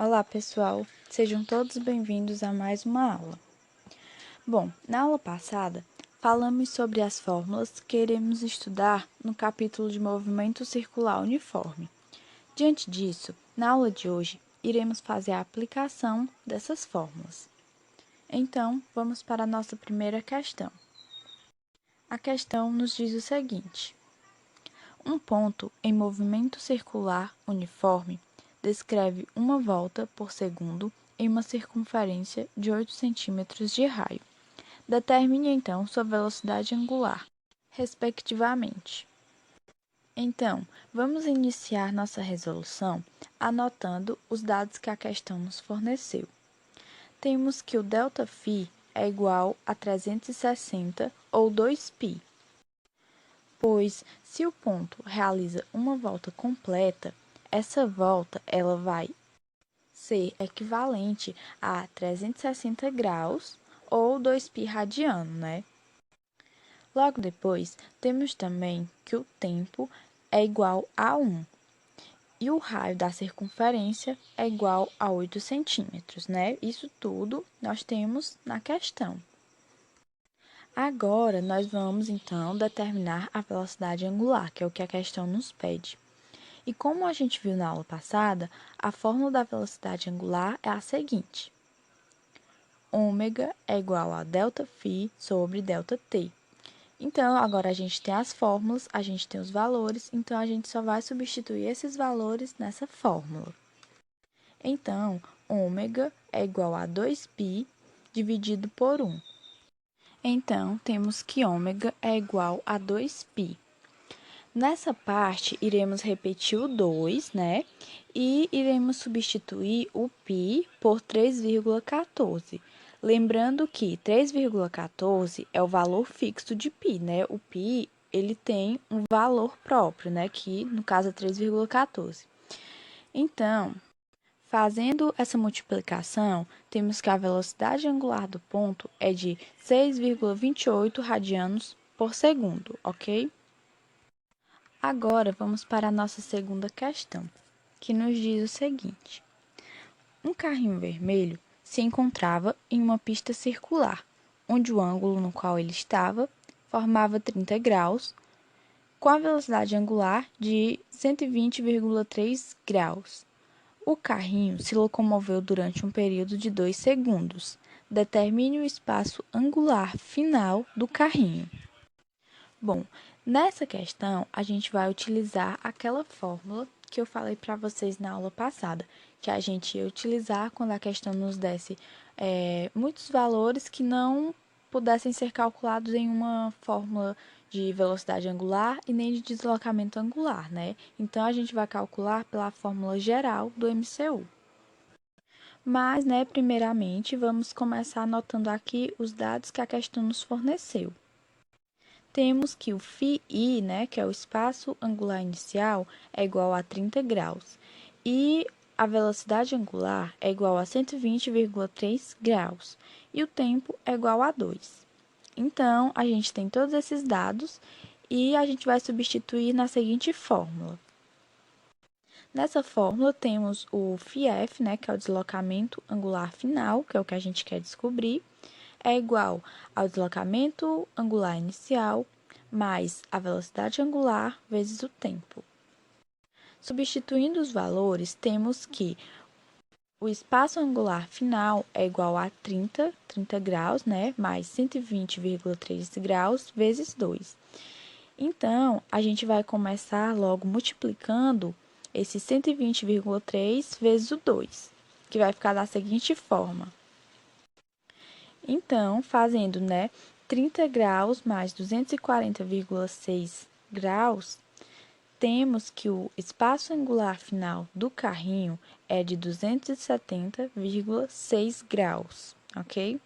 Olá, pessoal! Sejam todos bem-vindos a mais uma aula. Bom, na aula passada, falamos sobre as fórmulas que iremos estudar no capítulo de movimento circular uniforme. Diante disso, na aula de hoje, iremos fazer a aplicação dessas fórmulas. Então, vamos para a nossa primeira questão. A questão nos diz o seguinte: um ponto em movimento circular uniforme descreve uma volta por segundo em uma circunferência de 8 centímetros de raio. Determine, então, sua velocidade angular, respectivamente. Então, vamos iniciar nossa resolução anotando os dados que a questão nos forneceu. Temos que o ΔΦ é igual a 360 ou 2π, pois se o ponto realiza uma volta completa, essa volta ela vai ser equivalente a 360 graus ou 2π radiano, né? Logo depois, temos também que o tempo é igual a 1 e o raio da circunferência é igual a 8 centímetros, né? Isso tudo nós temos na questão. Agora, nós vamos, então, determinar a velocidade angular, que é o que a questão nos pede. E como a gente viu na aula passada, a fórmula da velocidade angular é a seguinte: ômega é igual a ΔΦ sobre ΔT. Então, agora a gente tem as fórmulas, a gente tem os valores, então a gente só vai substituir esses valores nessa fórmula. Então, ômega é igual a 2π dividido por 1. Então, temos que ômega é igual a 2π. Nessa parte, iremos repetir o 2, né? E iremos substituir o π por 3,14. Lembrando que 3,14 é o valor fixo de π, né? O π, ele tem um valor próprio, né? Que, no caso, é 3,14. Então, fazendo essa multiplicação, temos que a velocidade angular do ponto é de 6,28 radianos por segundo, ok? Agora, vamos para a nossa segunda questão, que nos diz o seguinte: um carrinho vermelho se encontrava em uma pista circular, onde o ângulo no qual ele estava formava 30 graus, com a velocidade angular de 120,3 graus. O carrinho se locomoveu durante um período de 2 segundos. Determine o espaço angular final do carrinho. Bom, nessa questão, a gente vai utilizar aquela fórmula que eu falei para vocês na aula passada, que a gente ia utilizar quando a questão nos desse muitos valores que não pudessem ser calculados em uma fórmula de velocidade angular e nem de deslocamento angular, né? Então, a gente vai calcular pela fórmula geral do MCU. Mas, né, primeiramente, vamos começar anotando aqui os dados que a questão nos forneceu. Temos que o φi, né, que é o espaço angular inicial, é igual a 30 graus. E a velocidade angular é igual a 120,3 graus. E o tempo é igual a 2. Então, a gente tem todos esses dados e a gente vai substituir na seguinte fórmula. Nessa fórmula, temos o φf, né, que é o deslocamento angular final, que é o que a gente quer descobrir, é igual ao deslocamento angular inicial mais a velocidade angular vezes o tempo. Substituindo os valores, temos que o espaço angular final é igual a 30 graus, né, mais 120,3 graus vezes 2. Então, a gente vai começar logo multiplicando esse 120,3 vezes o 2, que vai ficar da seguinte forma. Então, fazendo, né, 30 graus mais 240,6 graus, temos que o espaço angular final do carrinho é de 270,6 graus, ok?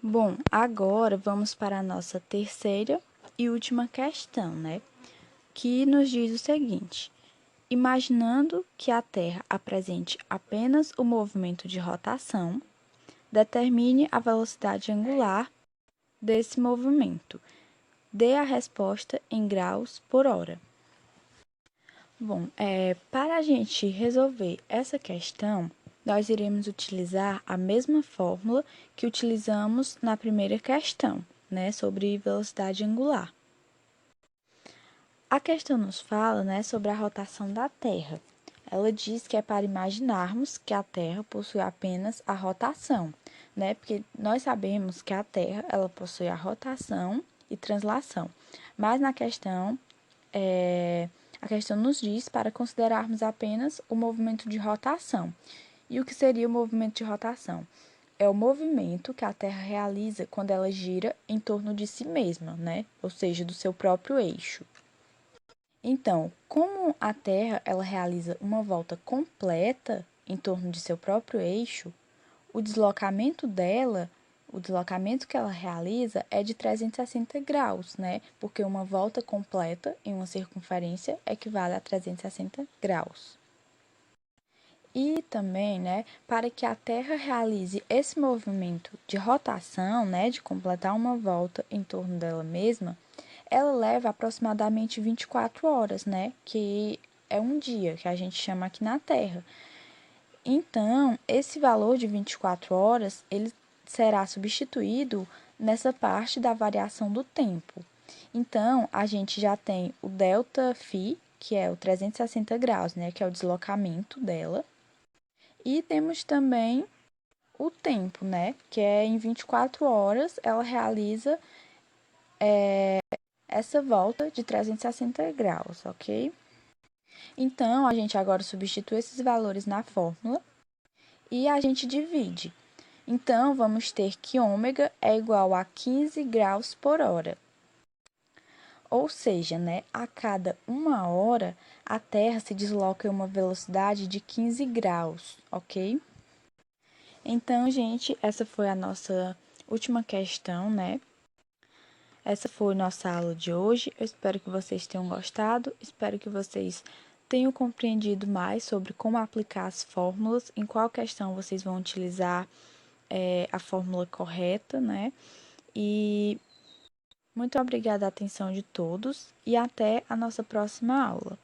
Bom, agora vamos para a nossa terceira e última questão, né? Que nos diz o seguinte: imaginando que a Terra apresente apenas o movimento de rotação, determine a velocidade angular desse movimento. Dê a resposta em graus por hora. Bom, para a gente resolver essa questão, nós iremos utilizar a mesma fórmula que utilizamos na primeira questão, né, sobre velocidade angular. A questão nos fala, né, sobre a rotação da Terra. Ela diz que é para imaginarmos que a Terra possui apenas a rotação, né? Porque nós sabemos que a Terra ela possui a rotação e translação. Mas na questão, a questão nos diz para considerarmos apenas o movimento de rotação. E o que seria o movimento de rotação? É o movimento que a Terra realiza quando ela gira em torno de si mesma, né? Ou seja, do seu próprio eixo. Então, como a Terra ela realiza uma volta completa em torno de seu próprio eixo, o deslocamento dela, o deslocamento que ela realiza é de 360 graus, né? Porque uma volta completa em uma circunferência equivale a 360 graus. E também, né, para que a Terra realize esse movimento de rotação, né, de completar uma volta em torno dela mesma, ela leva aproximadamente 24 horas, né, que é um dia que a gente chama aqui na Terra. Então, esse valor de 24 horas, ele será substituído nessa parte da variação do tempo. Então, a gente já tem o delta φ, que é o 360 graus, né, que é o deslocamento dela. E temos também o tempo, né? Que é em 24 horas ela realiza essa volta de 360 graus, ok? Então, a gente agora substitui esses valores na fórmula e a gente divide. Então, vamos ter que ômega é igual a 15 graus por hora. Ou seja, né, a cada 1 hora, a Terra se desloca em uma velocidade de 15 graus, ok? Então, gente, essa foi a nossa última questão, né? Essa foi nossa aula de hoje. Eu espero que vocês tenham gostado. Espero que vocês tenham compreendido mais sobre como aplicar as fórmulas, em qual questão vocês vão utilizar a fórmula correta, né? E muito obrigada a atenção de todos e até a nossa próxima aula.